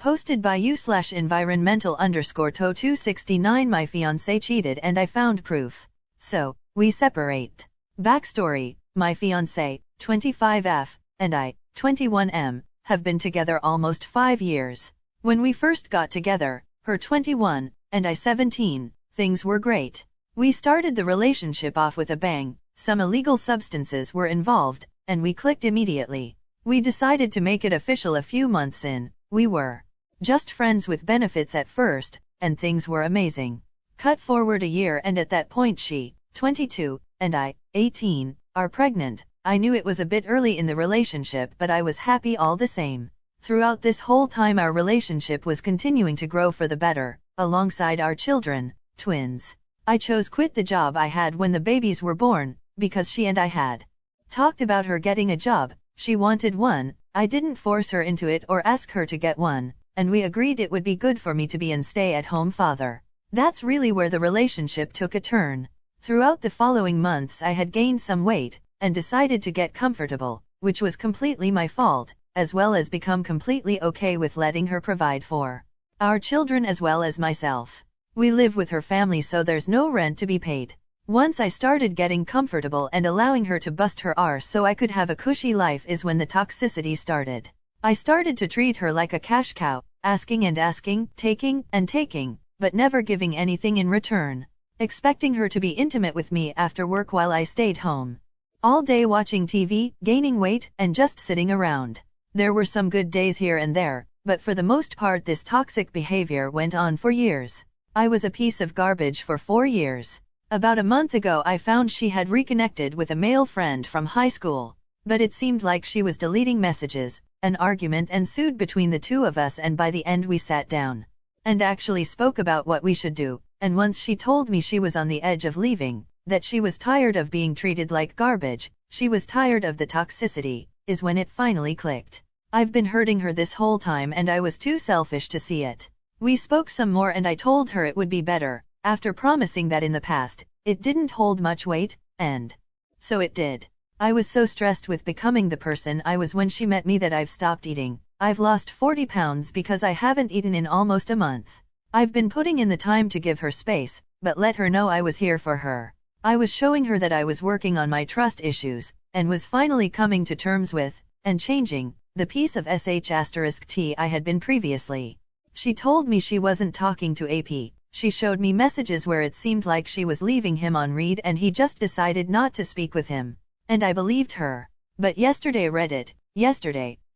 Posted by you/environmental_to269. My fiancé cheated and I found proof. So, we separate. Backstory: my fiancé, 25F, and I, 21M, have been together almost 5 years. When we first got together, her 21, and I 17, things were great. We started the relationship off with a bang, some illegal substances were involved, and we clicked immediately. We decided to make it official a few months in. We were just friends with benefits at first, and things were amazing. Cut forward a year and at that point she, 22, and I, 18, are pregnant. I knew it was a bit early in the relationship, but I was happy all the same. Throughout this whole time our relationship was continuing to grow for the better, alongside our children, twins. I chose quit the job I had when the babies were born, because she and I had talked about her getting a job. She wanted one, I didn't force her into it or ask her to get one, and we agreed it would be good for me to be a stay-at-home father. That's really where the relationship took a turn. Throughout the following months I had gained some weight, and decided to get comfortable, which was completely my fault, as well as become completely okay with letting her provide for our children as well as myself. We live with her family so there's no rent to be paid. Once I started getting comfortable and allowing her to bust her arse so I could have a cushy life is when the toxicity started. I started to treat her like a cash cow, asking and asking, taking and taking, but never giving anything in return. Expecting her to be intimate with me after work while I stayed home all day watching TV, gaining weight, and just sitting around. There were some good days here and there, but for the most part this toxic behavior went on for years. I was a piece of garbage for 4 years. About a month ago I found she had reconnected with a male friend from high school, but it seemed like she was deleting messages. An argument ensued between the two of us, and by the end we sat down and actually spoke about what we should do, and once she told me she was on the edge of leaving, that she was tired of being treated like garbage, she was tired of the toxicity, is when it finally clicked. I've been hurting her this whole time and I was too selfish to see it. We spoke some more and I told her it would be better, after promising that in the past, it didn't hold much weight, and so it did. I was so stressed with becoming the person I was when she met me that I've stopped eating. I've lost 40 pounds because I haven't eaten in almost a month. I've been putting in the time to give her space, but let her know I was here for her. I was showing her that I was working on my trust issues, and was finally coming to terms with, and changing, the piece of sh*t I had been previously. She told me she wasn't talking to AP. She showed me messages where it seemed like she was leaving him on read and he just decided not to speak with him. And I believed her. But yesterday,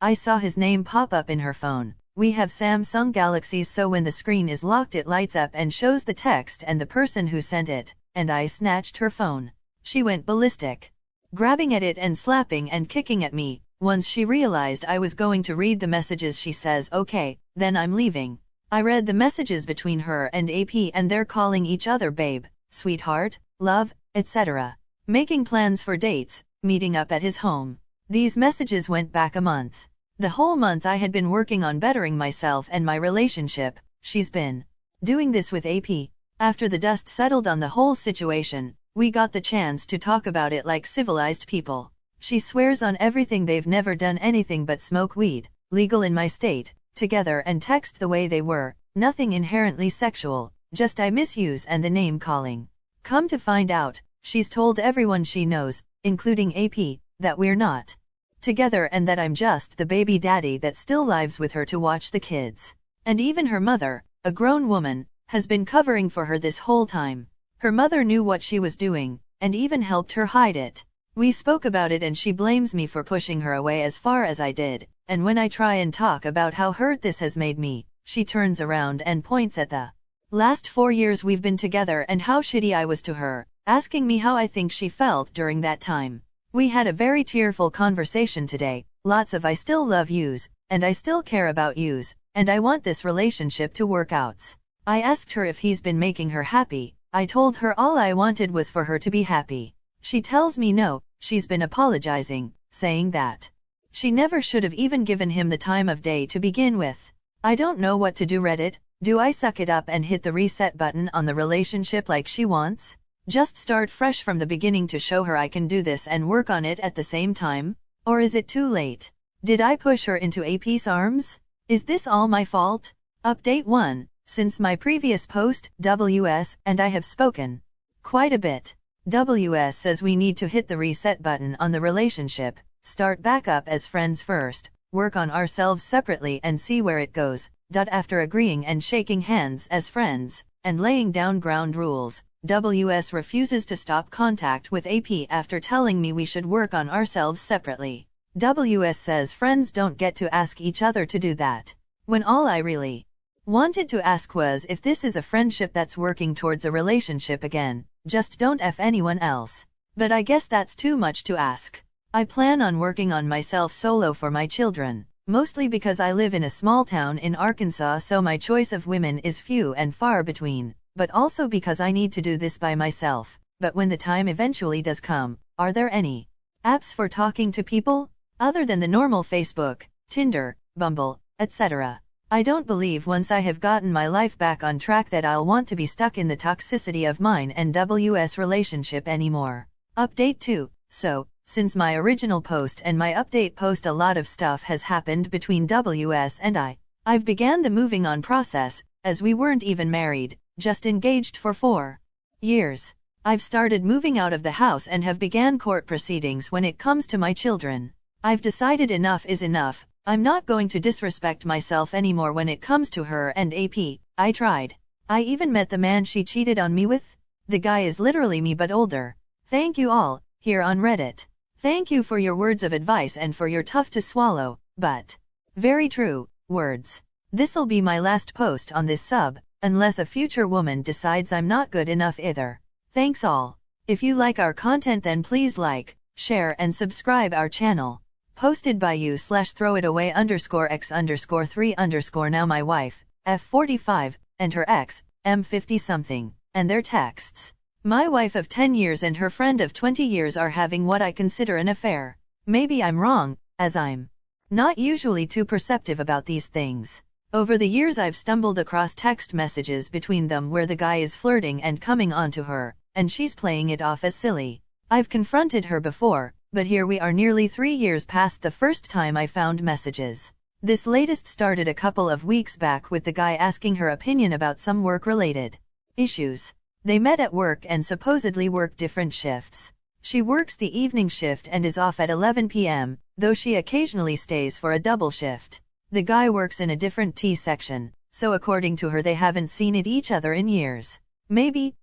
I saw his name pop up in her phone. We have Samsung Galaxies, so when the screen is locked it lights up and shows the text and the person who sent it, and I snatched her phone. She went ballistic, grabbing at it and slapping and kicking at me. Once she realized I was going to read the messages she says, "Okay, then I'm leaving." I read the messages between her and AP and they're calling each other babe, sweetheart, love, etc. Making plans for dates, meeting up at his home. These messages went back a month. The whole month I had been working on bettering myself and my relationship. She's been doing this with AP. After the dust settled on the whole situation, we got the chance to talk about it like civilized people. She swears on everything they've never done anything but smoke weed, legal in my state, together and text the way they were, nothing inherently sexual, just I misuse and the name calling. Come to find out, she's told everyone she knows, including AP, that we're not together and that I'm just the baby daddy that still lives with her to watch the kids. And even her mother, a grown woman, has been covering for her this whole time. Her mother knew what she was doing, and even helped her hide it. We spoke about it and she blames me for pushing her away as far as I did, and when I try and talk about how hurt this has made me, she turns around and points at the last 4 years we've been together and how shitty I was to her, asking me how I think she felt during that time. We had a very tearful conversation today, lots of I still love yous, and I still care about yous, and I want this relationship to work out. I asked her if he's been making her happy. I told her all I wanted was for her to be happy. She tells me no, she's been apologizing, saying that she never should have even given him the time of day to begin with. I don't know what to do. Reddit, do I suck it up and hit the reset button on the relationship like she wants? Just start fresh from the beginning to show her I can do this and work on it at the same time? Or is it too late? Did I push her into AP's arms? Is this all my fault? Update 1. Since my previous post, WS and I have spoken quite a bit. WS says we need to hit the reset button on the relationship, start back up as friends first, work on ourselves separately and see where it goes. After agreeing and shaking hands as friends, and laying down ground rules, WS refuses to stop contact with AP after telling me we should work on ourselves separately. WS says friends don't get to ask each other to do that. When all I really wanted to ask was if this is a friendship that's working towards a relationship again, just don't F anyone else. But I guess that's too much to ask. I plan on working on myself solo for my children, mostly because I live in a small town in Arkansas, so my choice of women is few and far between, but also because I need to do this by myself. But when the time eventually does come, are there any apps for talking to people? Other than the normal Facebook, Tinder, Bumble, etc. I don't believe once I have gotten my life back on track that I'll want to be stuck in the toxicity of mine and WS relationship anymore. Update 2. So, since my original post and my update post, a lot of stuff has happened between WS and I. I've began the moving on process, as we weren't even married, just engaged for 4 years. I've started moving out of the house and have began court proceedings when it comes to my children. I've decided enough is enough. I'm not going to disrespect myself anymore when it comes to her and AP. I tried. I even met the man she cheated on me with. The guy is literally me but older. Thank you all, here on Reddit. Thank you for your words of advice and for your tough to swallow, but very true, words. This'll be my last post on this sub, unless a future woman decides I'm not good enough either. Thanks all. If you like our content then please like, share and subscribe our channel. Posted by you/throwitaway_x_3_ now my wife, F45, and her ex, M50 something, and their texts. My wife of 10 years and her friend of 20 years are having what I consider an affair. Maybe I'm wrong, as I'm not usually too perceptive about these things. Over the years I've stumbled across text messages between them where the guy is flirting and coming on to her, and she's playing it off as silly. I've confronted her before, but here we are nearly 3 years past the first time I found messages. This latest started a couple of weeks back with the guy asking her opinion about some work-related issues. They met at work and supposedly work different shifts. She works the evening shift and is off at 11 p.m., though she occasionally stays for a double shift. The guy works in a different T section, so according to her they haven't seen each other in years. Maybe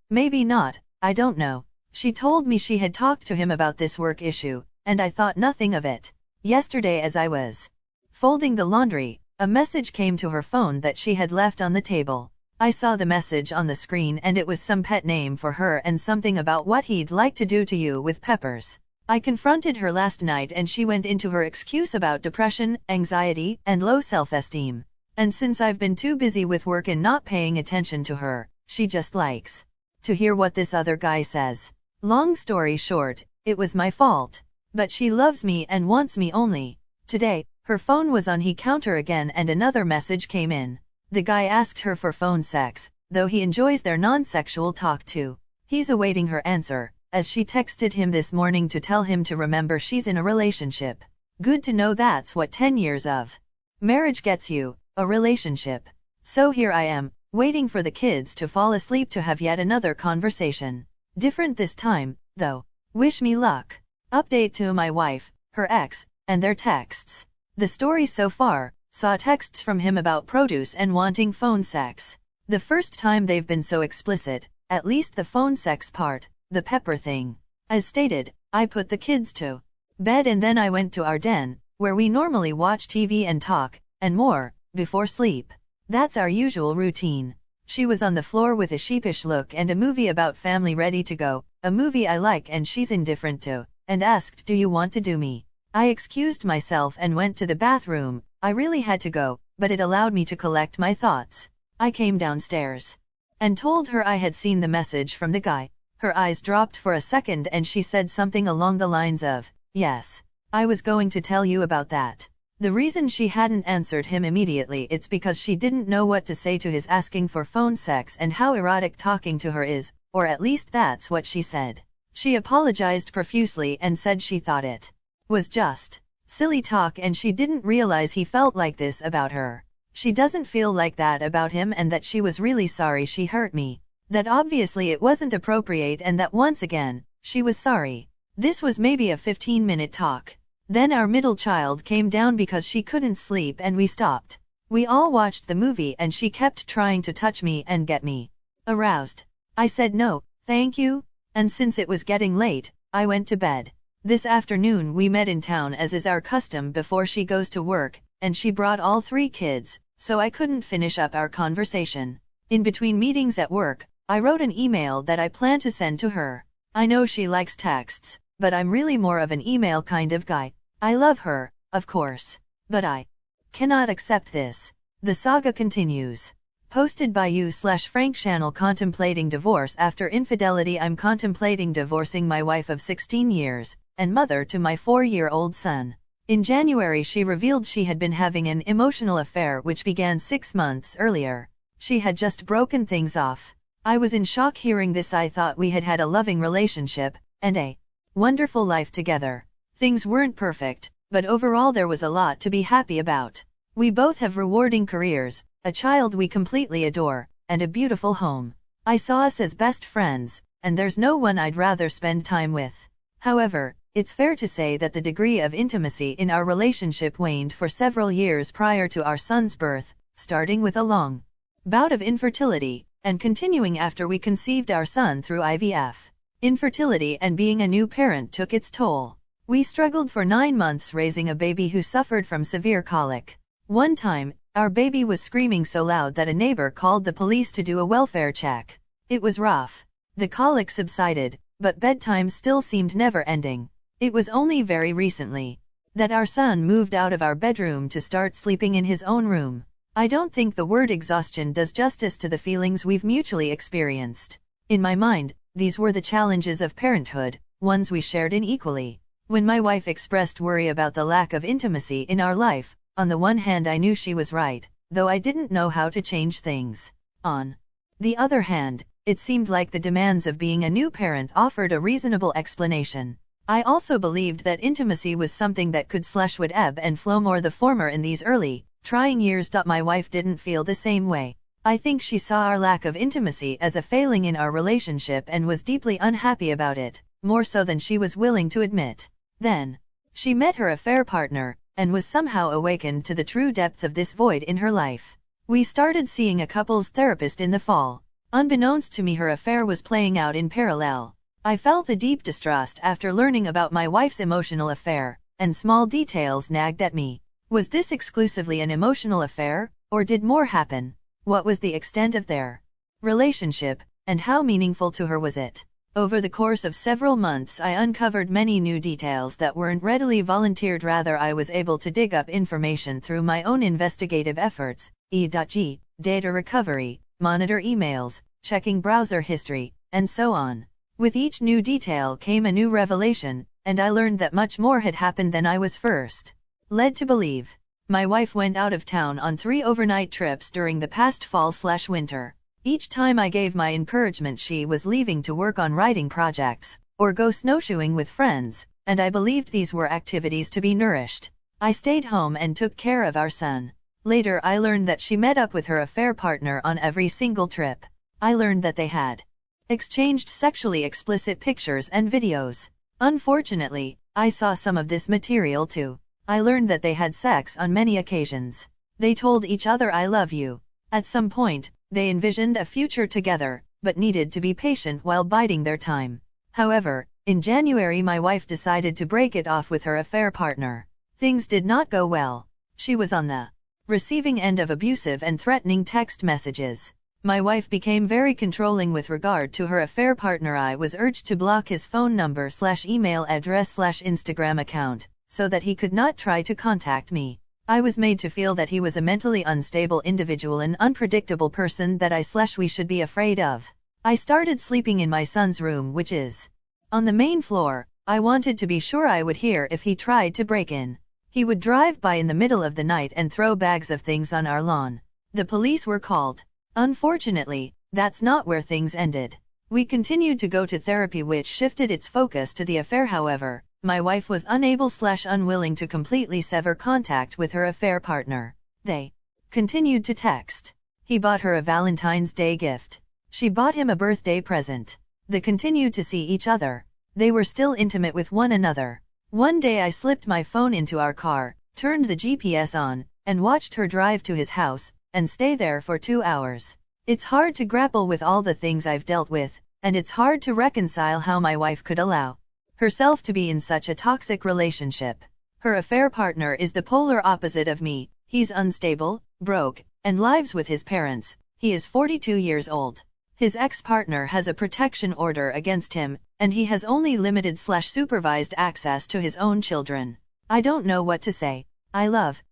not, I don't know. She told me she had talked to him about this work issue, and I thought nothing of it. Yesterday as I was folding the laundry, a message came to her phone that she had left on the table. I saw the message on the screen and it was some pet name for her and something about what he'd like to do to you with peppers. I confronted her last night and she went into her excuse about depression, anxiety, and low self-esteem. And since I've been too busy with work and not paying attention to her, she just likes to hear what this other guy says. Long story short, it was my fault. But she loves me and wants me only. Today, her phone was on he counter again and another message came in. The guy asked her for phone sex, though he enjoys their non-sexual talk too. He's awaiting her answer, as she texted him this morning to tell him to remember she's in a relationship. Good to know that's what 10 years of marriage gets you, a relationship. So here I am, waiting for the kids to fall asleep to have yet another conversation. Different this time, though. Wish me luck. Update to my wife, her ex, and their texts. The story so far saw texts from him about produce and wanting phone sex. The first time they've been so explicit, at least the phone sex part, the pepper thing. As stated, I put the kids to bed and then I went to our den, where we normally watch TV and talk, and more, before sleep. That's our usual routine. She was on the floor with a sheepish look and a movie about family ready to go, a movie I like and she's indifferent to, and asked, "Do you want to do me?" I excused myself and went to the bathroom. I really had to go, but it allowed me to collect my thoughts. I came downstairs and told her I had seen the message from the guy. Her eyes dropped for a second and she said something along the lines of, "Yes, I was going to tell you about that." The reason she hadn't answered him immediately it's because she didn't know what to say to his asking for phone sex and how erotic talking to her is, or at least that's what she said. She apologized profusely and said she thought it was just silly talk and she didn't realize he felt like this about her. she doesn't feel like that about him and that she was really sorry she hurt me. That obviously it wasn't appropriate and that once again, she was sorry. This was maybe a 15-minute talk. Then our middle child came down because she couldn't sleep and we stopped. We all watched the movie and she kept trying to touch me and get me aroused. I said no, thank you, and since it was getting late, I went to bed. This afternoon we met in town as is our custom before she goes to work, and she brought all 3 kids, so I couldn't finish up our conversation. In between meetings at work, I wrote an email that I plan to send to her. I know she likes texts, but I'm really more of an email kind of guy. I love her, of course, but I cannot accept this. The saga continues. Posted by you/Frank Channel. Contemplating divorce after infidelity. I'm contemplating divorcing my wife of 16 years, and mother to my 4-year-old son. In January she revealed she had been having an emotional affair which began 6 months earlier. She had just broken things off. I was in shock hearing this. I thought we had had a loving relationship, and a wonderful life together. Things weren't perfect, but overall there was a lot to be happy about. We both have rewarding careers, a child we completely adore, and a beautiful home. I saw us as best friends, and there's no one I'd rather spend time with. However, it's fair to say that the degree of intimacy in our relationship waned for several years prior to our son's birth, starting with a long bout of infertility, and continuing after we conceived our son through IVF. Infertility and being a new parent took its toll. We struggled for 9 months raising a baby who suffered from severe colic. One time, our baby was screaming so loud that a neighbor called the police to do a welfare check. It was rough. The colic subsided, but bedtime still seemed never-ending. It was only very recently that our son moved out of our bedroom to start sleeping in his own room. I don't think the word exhaustion does justice to the feelings we've mutually experienced. In my mind, these were the challenges of parenthood, ones we shared unequally. When my wife expressed worry about the lack of intimacy in our life, on the one hand I knew she was right, though I didn't know how to change things. On the other hand, it seemed like the demands of being a new parent offered a reasonable explanation. I also believed that intimacy was something that would ebb and flow, more the former in these early, trying years. My wife didn't feel the same way. I think she saw our lack of intimacy as a failing in our relationship and was deeply unhappy about it, more so than she was willing to admit. Then, she met her affair partner, and was somehow awakened to the true depth of this void in her life. We started seeing a couples therapist in the fall. Unbeknownst to me, her affair was playing out in parallel. I felt a deep distrust after learning about my wife's emotional affair, and small details nagged at me. Was this exclusively an emotional affair, or did more happen? What was the extent of their relationship, and how meaningful to her was it? Over the course of several months I uncovered many new details that weren't readily volunteered. Rather, I was able to dig up information through my own investigative efforts, e.g., data recovery, monitor emails, checking browser history, and so on. With each new detail came a new revelation, and I learned that much more had happened than I was first led to believe. My wife went out of town on 3 overnight trips during the past fall/winter. Each time I gave my encouragement, she was leaving to work on writing projects, or go snowshoeing with friends, and I believed these were activities to be nourished. I stayed home and took care of our son. Later I learned that she met up with her affair partner on every single trip. I learned that they had exchanged sexually explicit pictures and videos. Unfortunately, I saw some of this material too. I learned that they had sex on many occasions. They told each other "I love you." At some point, they envisioned a future together, but needed to be patient while biding their time. However, in January my wife decided to break it off with her affair partner. Things did not go well. She was on the receiving end of abusive and threatening text messages. My wife became very controlling with regard to her affair partner. I was urged to block his phone number/email address/Instagram account, so that he could not try to contact me. I was made to feel that he was a mentally unstable individual, an unpredictable person that we should be afraid of. I started sleeping in my son's room, which is on the main floor. I wanted to be sure I would hear if he tried to break in. He would drive by in the middle of the night and throw bags of things on our lawn. The police were called. Unfortunately, that's not where things ended. We continued to go to therapy, which shifted its focus to the affair. However, my wife was unable/unwilling to completely sever contact with her affair partner. They Continued to text. He bought her a Valentine's Day gift. She bought him a birthday present. They continued to see each other. They were still intimate with one another. One day I slipped my phone into our car, turned the GPS on, and watched her drive to his house, and stay there for 2 hours. It's hard to grapple with all the things I've dealt with, and it's hard to reconcile how my wife could allow herself to be in such a toxic relationship. Her affair partner is the polar opposite of me. He's unstable, broke, and lives with his parents. He is 42 years old. His ex-partner has a protection order against him, and he has only limited/supervised access to his own children. I don't know what to say. I love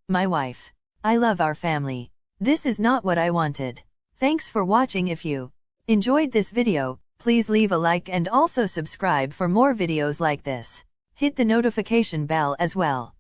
my wife. I love our family. This is not what I wanted. Thanks for watching. If you enjoyed this video, please leave a like and also subscribe for more videos like this. Hit the notification bell as well.